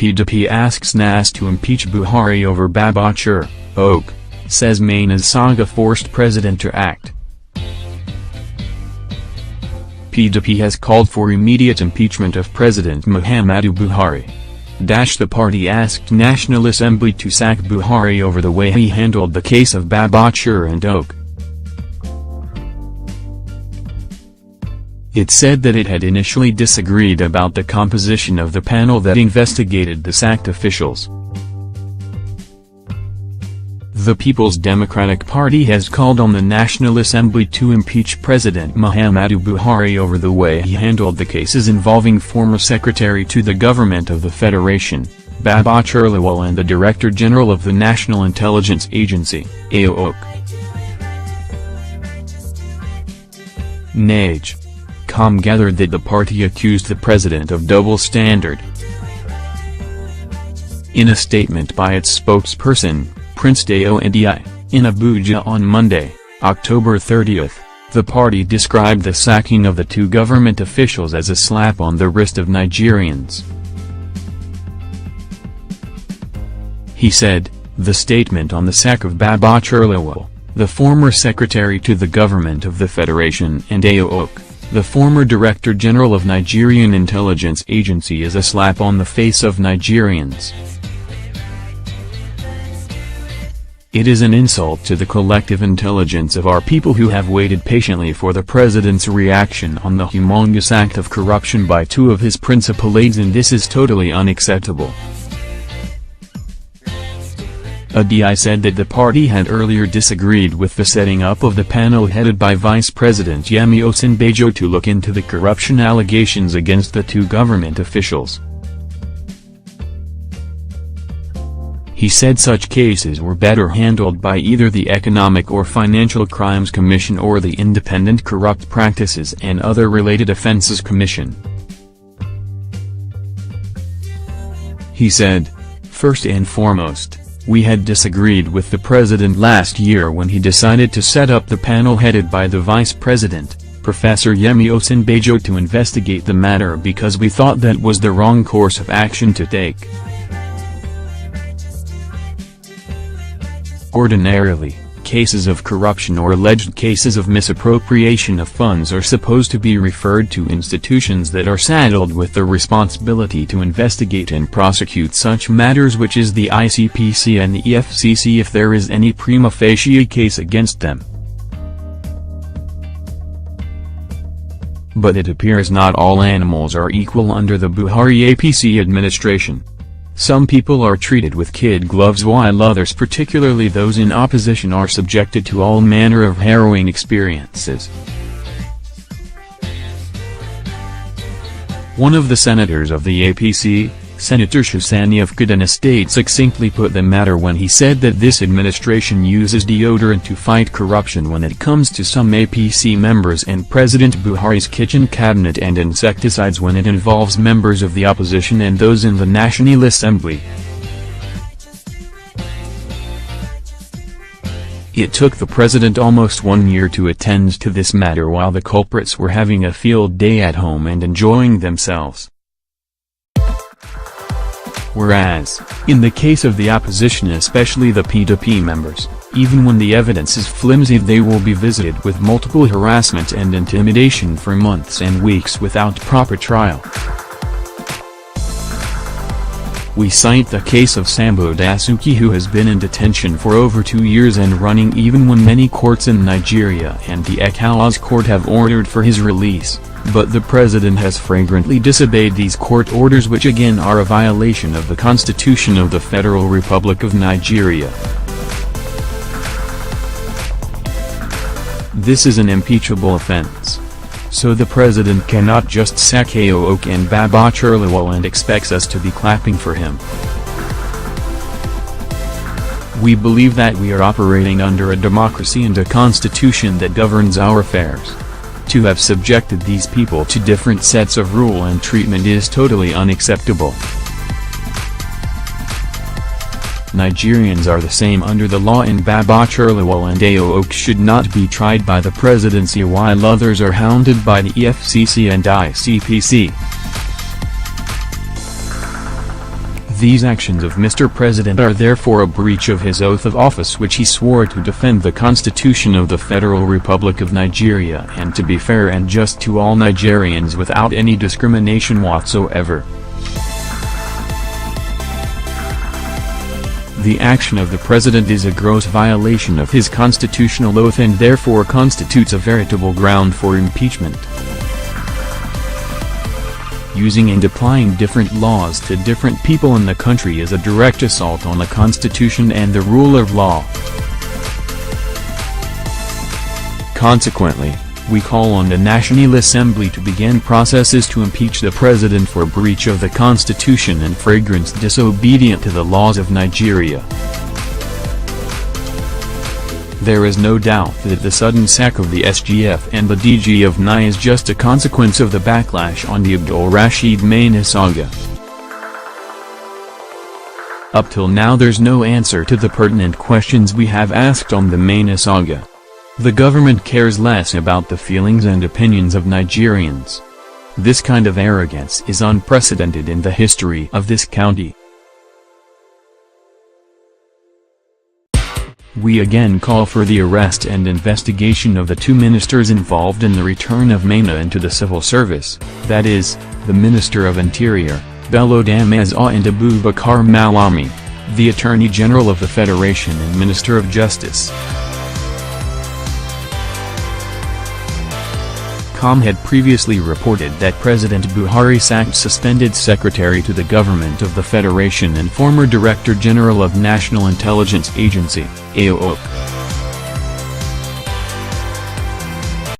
PDP asks Nass to impeach Buhari over Babachir, Oak, says Maina's saga forced president to act. PDP has called for immediate impeachment of President Muhammadu Buhari. The party asked National Assembly to sack Buhari over the way he handled the case of Babachir and Oak. It said that it had initially disagreed about the composition of the panel that investigated the sacked officials. The People's Democratic Party has called on the National Assembly to impeach President Muhammadu Buhari over the way he handled the cases involving former Secretary to the Government of the Federation, Babachir and the Director General of the National Intelligence Agency, Oak. Nass.com gathered that the party accused the president of double standard. In a statement by its spokesperson, Prince Ndi, in Abuja on Monday, October 30, the party described the sacking of the two government officials as a slap on the wrist of Nigerians. He said, the statement on the sack of Babachir, the former Secretary to the Government of the Federation, and Oak, the former Director General of Nigerian Intelligence Agency, is a slap on the face of Nigerians. It is an insult to the collective intelligence of our people who have waited patiently for the president's reaction on the humongous act of corruption by two of his principal aides, and this is totally unacceptable. Ndi said that the party had earlier disagreed with the setting up of the panel headed by Vice President Yemi Osinbajo to look into the corruption allegations against the two government officials. He said such cases were better handled by either the Economic or Financial Crimes Commission or the Independent Corrupt Practices and Other Related Offenses Commission. He said, first and foremost, we had disagreed with the president last year when he decided to set up the panel headed by the vice president, Professor Yemi Osinbajo, to investigate the matter because we thought that was the wrong course of action to take. Ordinarily, cases of corruption or alleged cases of misappropriation of funds are supposed to be referred to institutions that are saddled with the responsibility to investigate and prosecute such matters, which is the ICPC and the EFCC, if there is any prima facie case against them. But it appears not all animals are equal under the Buhari APC administration. Some people are treated with kid gloves while others, particularly those in opposition, are subjected to all manner of harrowing experiences. One of the senators of the APC, Senator Shusani of Kaduna State, succinctly put the matter when he said that this administration uses deodorant to fight corruption when it comes to some APC members and President Buhari's kitchen cabinet, and insecticides when it involves members of the opposition and those in the National Assembly. It took the president almost 1 year to attend to this matter while the culprits were having a field day at home and enjoying themselves. Whereas, in the case of the opposition, especially the PDP members, even when the evidence is flimsy, they will be visited with multiple harassment and intimidation for months and weeks without proper trial. We cite the case of Sambo Dasuki, who has been in detention for over 2 years and running, even when many courts in Nigeria and the Ekalas court have ordered for his release. But the president has flagrantly disobeyed these court orders, which again are a violation of the Constitution of the Federal Republic of Nigeria. This is an impeachable offense. So the president cannot just sack Oak and Babachir and expects us to be clapping for him. We believe that we are operating under a democracy and a constitution that governs our affairs. To have subjected these people to different sets of rule and treatment is totally unacceptable. Nigerians are the same under the law, and Babachir and Oak should not be tried by the presidency while others are hounded by the EFCC and ICPC. These actions of Mr. President are therefore a breach of his oath of office, which he swore to defend the Constitution of the Federal Republic of Nigeria and to be fair and just to all Nigerians without any discrimination whatsoever. The action of the President is a gross violation of his constitutional oath and therefore constitutes a veritable ground for impeachment. Using and applying different laws to different people in the country is a direct assault on the Constitution and the rule of law. Consequently, we call on the National Assembly to begin processes to impeach the President for breach of the Constitution and flagrant disobedience to the laws of Nigeria. There is no doubt that the sudden sack of the SGF and the DG of Nass is just a consequence of the backlash on the Abdul Rashid Maina saga. Up till now there's no answer to the pertinent questions we have asked on the Maina saga. The government cares less about the feelings and opinions of Nigerians. This kind of arrogance is unprecedented in the history of this county. We again call for the arrest and investigation of the two ministers involved in the return of Maina into the civil service, that is, the Minister of Interior, Bello Damaza, and Babachir Malami, the Attorney General of the Federation and Minister of Justice. Com had previously reported that President Buhari sacked suspended Secretary to the Government of the Federation and former Director General of National Intelligence Agency, AOC.